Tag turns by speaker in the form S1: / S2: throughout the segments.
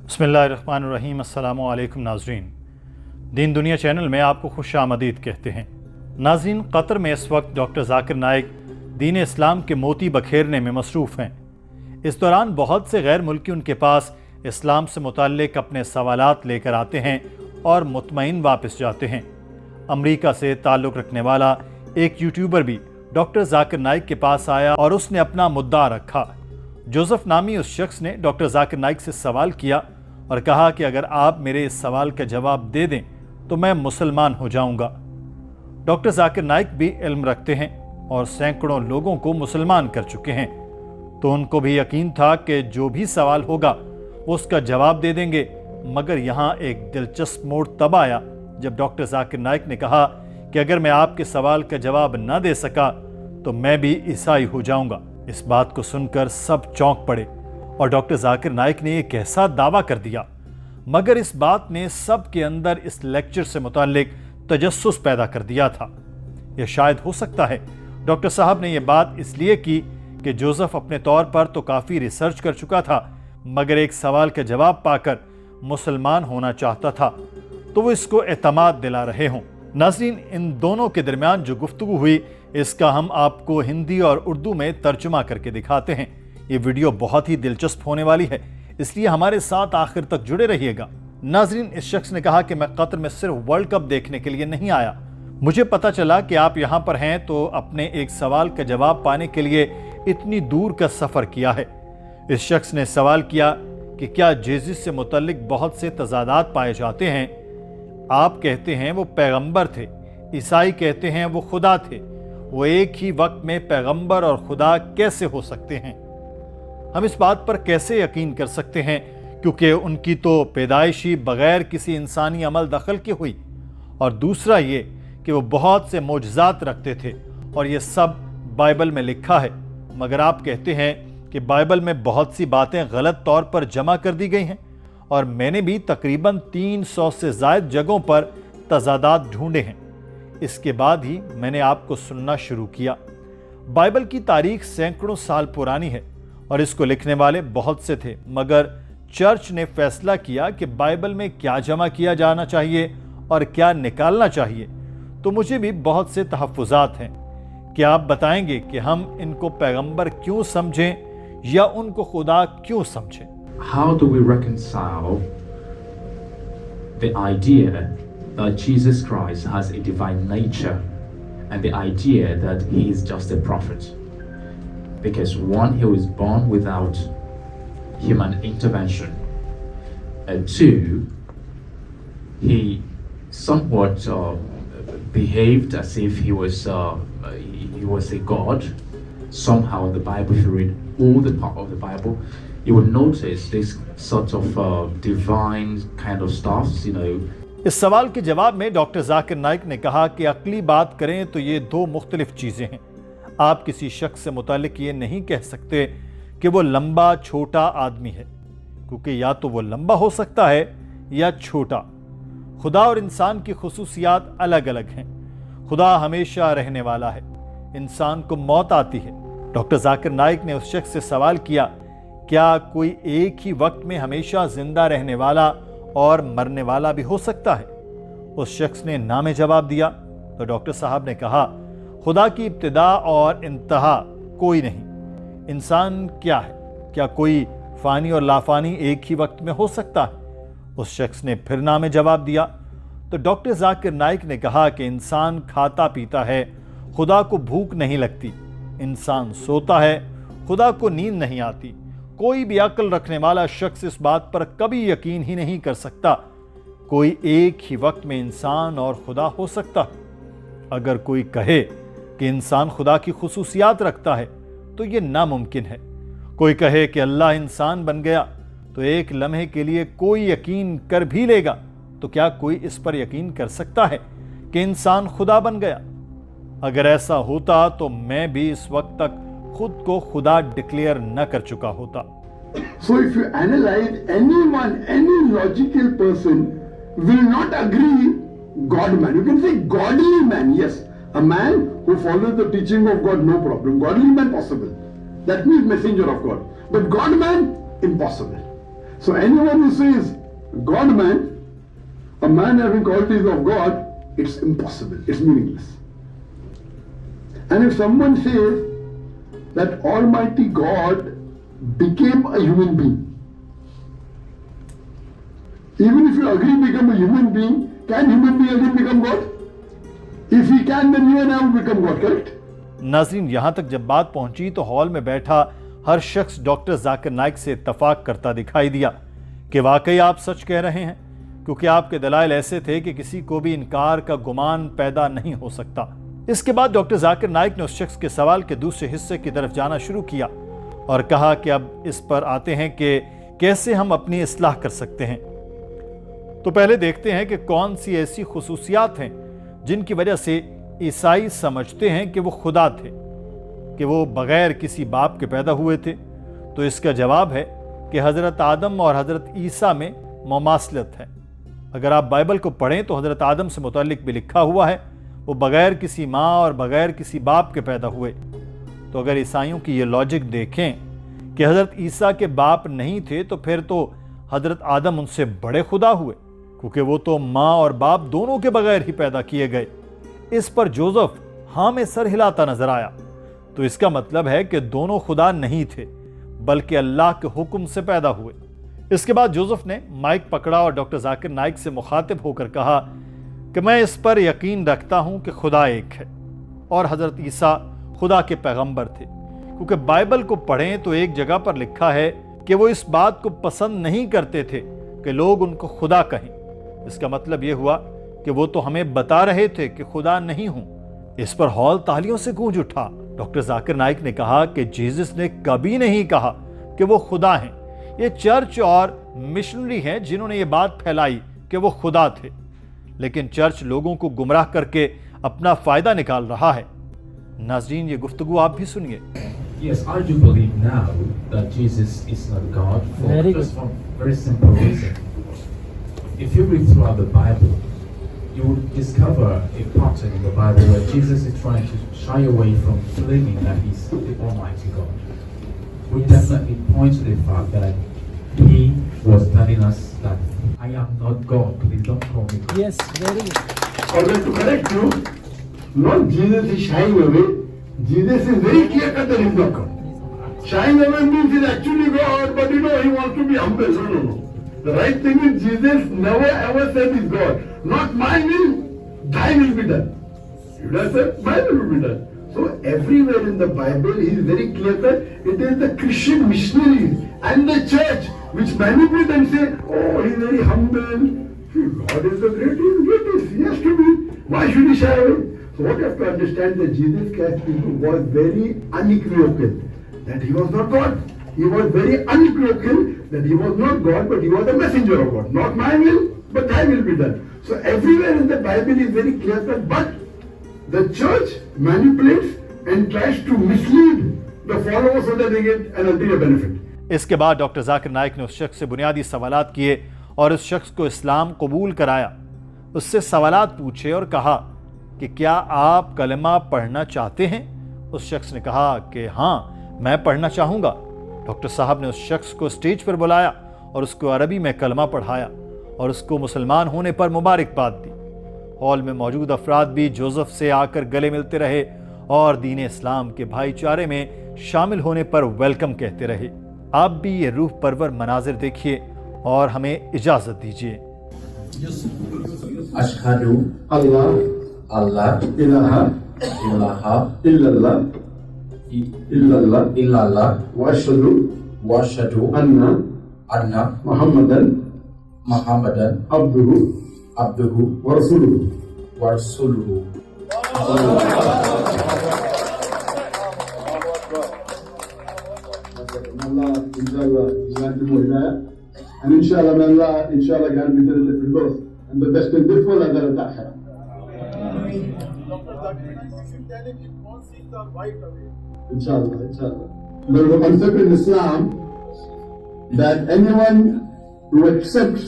S1: बिस्मिल्लाहिर्रहमानिर्रहीम। अस्सलामु अलैकुम नाज़रीन, दीन दुनिया चैनल में आपको खुश आमदीद कहते हैं। नाज़रीन, कतर में इस वक्त डॉक्टर जाकिर नाइक दीन इस्लाम के मोती बखेरने में मसरूफ़ हैं। इस दौरान बहुत से गैर मुल्की उनके पास इस्लाम से मुताल्लिक़ अपने सवालात लेकर आते हैं और मुतमईन वापस जाते हैं। अमरीका से ताल्लुक़ रखने वाला एक यूट्यूबर भी डॉक्टर जाकिर नाइक के पास आया और उसने अपना मुद्दा रखा। जोसेफ नामी उस शख्स ने डॉक्टर जाकिर नाइक से सवाल किया और कहा कि अगर आप मेरे इस सवाल का जवाब दे दें तो मैं मुसलमान हो जाऊंगा। डॉक्टर जाकिर नाइक भी इल्म रखते हैं और सैकड़ों लोगों को मुसलमान कर चुके हैं, तो उनको भी यकीन था कि जो भी सवाल होगा वो उसका जवाब दे देंगे। मगर यहाँ एक दिलचस्प मोड़ तब आया जब डॉक्टर जाकिर नाइक ने कहा कि अगर मैं आपके सवाल का जवाब न दे सका तो मैं भी ईसाई हो जाऊंगा। इस बात को सुनकर सब चौंक पड़े और डॉक्टर जाकिर नाइक ने एक ऐसा दावा कर दिया। मगर इस बात ने सब के अंदर इस लेक्चर से मुताल्लिक तजस्सुस पैदा कर दिया था। यह शायद हो सकता है डॉक्टर साहब ने यह बात इसलिए की कि जोसेफ अपने तौर पर तो काफ़ी रिसर्च कर चुका था, मगर एक सवाल का जवाब पाकर मुसलमान होना चाहता था, तो वो इसको एतमाद दिला रहे हों। नाज़रीन, इन दोनों के दरमियान जो गुफ्तगू हुई इसका हम आपको हिंदी और उर्दू में तर्जुमा करके दिखाते हैं। ये वीडियो बहुत ही दिलचस्प होने वाली है, इसलिए हमारे साथ आखिर तक जुड़े रहिएगा। नाज़रीन, इस शख्स ने कहा कि मैं कतर में सिर्फ वर्ल्ड कप देखने के लिए नहीं आया। मुझे पता चला कि आप यहाँ पर हैं तो अपने एक सवाल का जवाब पाने के लिए इतनी दूर का सफ़र किया है। इस शख्स ने सवाल किया कि क्या जेजिस से मुतल्लिक बहुत से तजादात पाए जाते हैं। आप कहते हैं वो पैगंबर थे, ईसाई कहते हैं वो खुदा थे। वो एक ही वक्त में पैगंबर और खुदा कैसे हो सकते हैं? हम इस बात पर कैसे यकीन कर सकते हैं, क्योंकि उनकी तो पैदाइशी बगैर किसी इंसानी अमल दखल की हुई। और दूसरा ये कि वो बहुत से मोजज़ात रखते थे और ये सब बाइबल में लिखा है। मगर आप कहते हैं कि बाइबल में बहुत सी बातें गलत तौर पर जमा कर दी गई हैं, और मैंने भी तकरीबन 300 से ज़ायद जगहों पर तजादात ढूंढे हैं। इसके बाद ही मैंने आपको सुनना शुरू किया। बाइबल की तारीख सैकड़ों साल पुरानी है और इसको लिखने वाले बहुत से थे, मगर चर्च ने फैसला किया कि बाइबल में क्या जमा किया जाना चाहिए और क्या निकालना चाहिए। तो मुझे भी बहुत से तहफ़्फ़ुज़ात हैं। क्या आप बताएंगे कि हम इनको पैगंबर क्यों समझें या उनको खुदा क्यों समझें?
S2: How do we reconcile the idea that Jesus Christ has a divine nature and the idea that he is just a prophet? Because one, he was born without human intervention, and two, he somewhat behaved as if he was a god. Somehow in the Bible, if you read all the part of the Bible, you will notice this sort of divine kind of stuff, you know.
S1: इस सवाल के जवाब में doctor Zakir Naik ने कहा कि अक्ली बात करें तो ये दो मुख्तलिफ चीज़ें हैं। आप किसी शख्स से मुतालिक ये नहीं कह सकते कि वो लंबा छोटा आदमी है, क्योंकि या तो वो लंबा हो सकता है या छोटा। खुदा और इंसान की खुसूसियात अलग अलग हैं। खुदा हमेशा रहने वाला है, इंसान को मौत आती है। डॉक्टर जाकिर नाइक ने उस शख्स से सवाल किया, क्या कोई एक ही वक्त में हमेशा जिंदा रहने वाला और मरने वाला भी हो सकता है? उस शख्स ने ना में जवाब दिया। तो डॉक्टर साहब ने कहा, खुदा की इब्तिदा और इंतहा कोई नहीं। इंसान क्या है? क्या कोई फ़ानी और लाफानी एक ही वक्त में हो सकता है? उस शख्स ने फिर ना में जवाब दिया। तो डॉक्टर जाकिर नाइक ने कहा कि इंसान खाता पीता है, खुदा को भूख नहीं लगती। इंसान सोता है, खुदा को नींद नहीं आती। कोई भी अक्ल रखने वाला शख्स इस बात पर कभी यकीन ही नहीं कर सकता कोई एक ही वक्त में इंसान और खुदा हो सकता। अगर कोई कहे कि इंसान खुदा की खुसूसियात रखता है तो यह नामुमकिन है। कोई कहे कि अल्लाह इंसान बन गया तो एक लम्हे के लिए कोई यकीन कर भी लेगा, तो क्या कोई इस पर यकीन कर सकता है कि इंसान खुदा बन गया? अगर ऐसा होता तो मैं भी इस वक्त तक खुद को खुदा डिक्लेयर न कर चुका होता।
S3: So if you analyze anyone, any logical person will not agree God man. You can say godly man, yes. A man who follows the teaching of God, no problem. Godly man possible. That means messenger of God. But God man, impossible. So anyone who says God man, a man having qualities of God, it's impossible, it's meaningless. And if someone says that Almighty God became a human being, even if you agree become a human being, can human being again become God? If he can, then you and I will become God, correct?
S1: नाज़रीन, यहाँ तक जब बात पहुंची तो hall में बैठा हर शख्स डॉक्टर जाकिर नाइक से इत्तफाक करता दिखाई दिया कि वाकई आप सच कह रहे हैं, क्योंकि आपके दलाइल ऐसे थे कि किसी को भी इनकार का गुमान पैदा नहीं हो सकता। इसके बाद डॉक्टर जाकिर नाइक ने उस शख्स के सवाल के दूसरे हिस्से की तरफ जाना शुरू किया और कहा कि अब इस पर आते हैं कि कैसे हम अपनी इस्लाह कर सकते हैं। तो पहले देखते हैं कि कौन सी ऐसी खुसूसियात हैं जिनकी वजह से ईसाई समझते हैं कि वो खुदा थे, कि वो बगैर किसी बाप के पैदा हुए थे। तो इसका जवाब है कि हज़रत आदम और हज़रत ईसा में मुमासलत है। अगर आप बाइबल को पढ़ें तो हज़रत आदम से मुतल्लिक भी लिखा हुआ है वो बगैर किसी माँ और बगैर किसी बाप के पैदा हुए। तो अगर ईसाइयों की ये लॉजिक देखें कि हज़रत ईसा के बाप नहीं थे तो फिर तो हज़रत आदम उनसे बड़े खुदा हुए, क्योंकि वो तो माँ और बाप दोनों के बगैर ही पैदा किए गए। इस पर जोसेफ हाँ में सर हिलाता नजर आया। तो इसका मतलब है कि दोनों खुदा नहीं थे, बल्कि अल्लाह के हुक्म से पैदा हुए। इसके बाद जोसेफ ने माइक पकड़ा और डॉक्टर जाकिर नाइक से मुखातिब होकर कहा कि मैं इस पर यकीन रखता हूं कि खुदा एक है और हज़रत ईसा खुदा के पैगंबर थे, क्योंकि बाइबल को पढ़ें तो एक जगह पर लिखा है कि वो इस बात को पसंद नहीं करते थे कि लोग उनको खुदा कहें। इसका मतलब यह हुआ कि वो तो हमें बता रहे थे कि खुदा नहीं हूं। इस पर हॉल तालियों से गूंज उठा। डॉक्टर जाकिर नाइक ने कहा कि जीसस ने कभी नहीं कहा कि वो खुदा हैं। ये चर्च और मिशनरी हैं जिन्होंने ये बात फैलाई कि वो खुदा थे, लेकिन चर्च लोगों को गुमराह करके अपना फायदा निकाल रहा है। नाज़रीन, ये गुफ्तगू आप भी सुनिए।
S2: Yes, I do believe now that Jesus is not God for just one very simple reason. If you read throughout the Bible, you will discover a pattern in the Bible where Jesus is trying to shy away from claiming that he's the Almighty God. We definitely point to the fact that he was telling us that I am not God, please don't call me God.
S4: Yes, very good.
S3: Or to correct you, not Jesus is shying away. Jesus is very clear cut that he is not God. Shying away means he is actually God, but he wants to be humble. No. The right thing is Jesus never ever said he's God. Not my will, thy will be done. He does say, my will be done. So everywhere in the Bible he is very clear that it is the Christian missionaries and the church which manipulate and say, oh, he is very humble. God is the greatest, he has to be. Why should he shy away? So what you have to understand that Jesus Christ was very unequivocal that he was not God. He was very unequivocal that he was not God, but he was the messenger of God. Not my will, but thy will be done. So everywhere in the Bible is very clear cut, but the church manipulates and tries to mislead the followers so that they get an ulterior benefit.
S1: इसके बाद doctor Zakir Naik ने उस शख्स से बुनियादी सवालात किए और उस शख्स को इस्लाम कबूल कराया। उससे सवालात पूछे और कहा कि क्या आप कलमा पढ़ना चाहते हैं? उस शख्स ने कहा कि हाँ, मैं पढ़ना चाहूँगा। डॉक्टर साहब ने उस शख्स को स्टेज पर बुलाया और उसको अरबी में कलमा पढ़ाया और उसको मुसलमान होने पर मुबारकबाद दी। हॉल में मौजूद अफराद भी जोसेफ से आकर गले मिलते रहे और दीन इस्लाम के भाईचारे में शामिल होने पर वेलकम कहते रहे। आप भी ये रूह परवर मनाजिर देखिए और हमें इजाजत दीजिए।
S2: अशहदु अल्लाह
S3: इलाहा इल्लल्लाह
S2: वअशहदु अन्ना
S3: मुहम्मदन
S2: अब्दुहु
S3: व रसूलुहु। Allah inshallah grant him hidayah, and inshallah may Allah inshallah grant me the firdaus and the best and beautiful and the akhirah. Inshallah. There is a concept in Islam that anyone who accepts,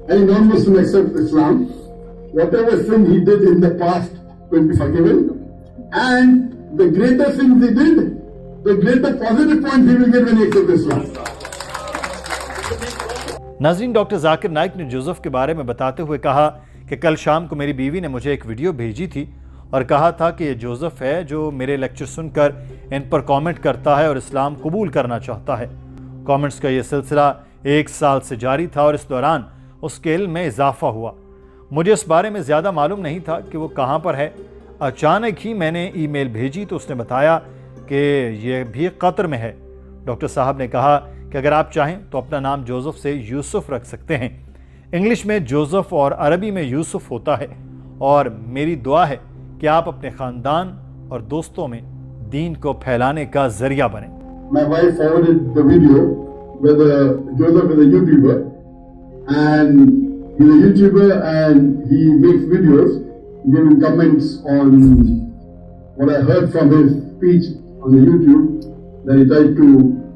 S3: any non-Muslim accepts Islam, whatever sin he did in the past will be forgiven, and the greater sins he did, the greater positive points he will get when he accepts Islam.
S1: नाज़रीन, doctor Zakir Naik ने Joseph के बारे में बताते हुए कहा कि कल शाम को मेरी बीवी ने मुझे एक वीडियो भेजी थी और कहा था कि ये जोसेफ है जो मेरे लेक्चर सुनकर इन पर कमेंट करता है और इस्लाम कबूल करना चाहता है। कमेंट्स का ये सिलसिला 1 साल से जारी था और इस दौरान उसके इल्म में इजाफा हुआ। मुझे इस बारे में ज़्यादा मालूम नहीं था कि वो कहाँ पर है। अचानक ही मैंने ईमेल भेजी तो उसने बताया कि ये भी कतर में है। डॉक्टर साहब ने कहा कि अगर आप चाहें तो अपना नाम जोसेफ से यूसुफ रख सकते हैं। इंग्लिश में जोसेफ और अरबी में यूसुफ होता है और मेरी दुआ है कि आप अपने ख़ानदान और दोस्तों में दीन को फैलाने का जरिया बने।
S3: My wife forwarded the video where Joseph is a YouTuber, and he's a YouTuber and he makes videos giving comments on what I heard from his speech on the YouTube. Then he tried to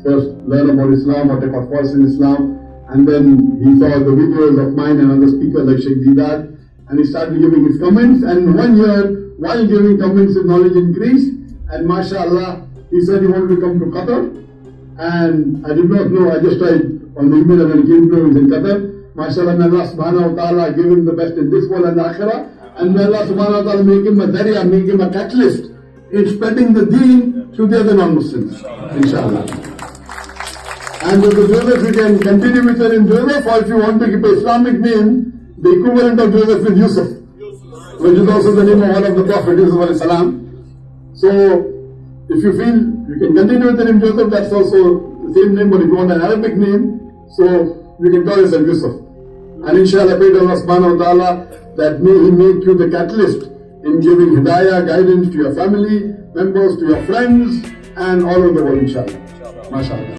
S3: first learn about Islam, what type of course in Islam, and then he saw the videos of mine and other speakers like Sheikh Didat, and he started giving his comments. And 1 year, while giving comments, his knowledge increased, and mashallah, he said he wanted to come to Qatar, and I did not know. I just tried on the email and when he came to him in Qatar. Mashallah, may Allah subhanahu wa ta'ala give him the best in this world and the akhirah, and may Allah subhanahu wa ta'ala make him a dariya, make him a catalyst in spreading the deen to the other non-Muslims, inshallah. And with the Joseph, you can continue with the name Joseph, or if you want to keep an Islamic name, the equivalent of Joseph is Yusuf, which is also the name of one of the Prophet, Yusuf alayhi salam. So, if you feel you can continue with the name Joseph, that's also the same name, but if you want an Arabic name, so you can call yourself Yusuf. And inshallah, pray to Allah subhanahu wa ta'ala that may He make you the catalyst in giving hidayah, guidance to your family members, to your friends, and all over the world, inshallah. MashaAllah.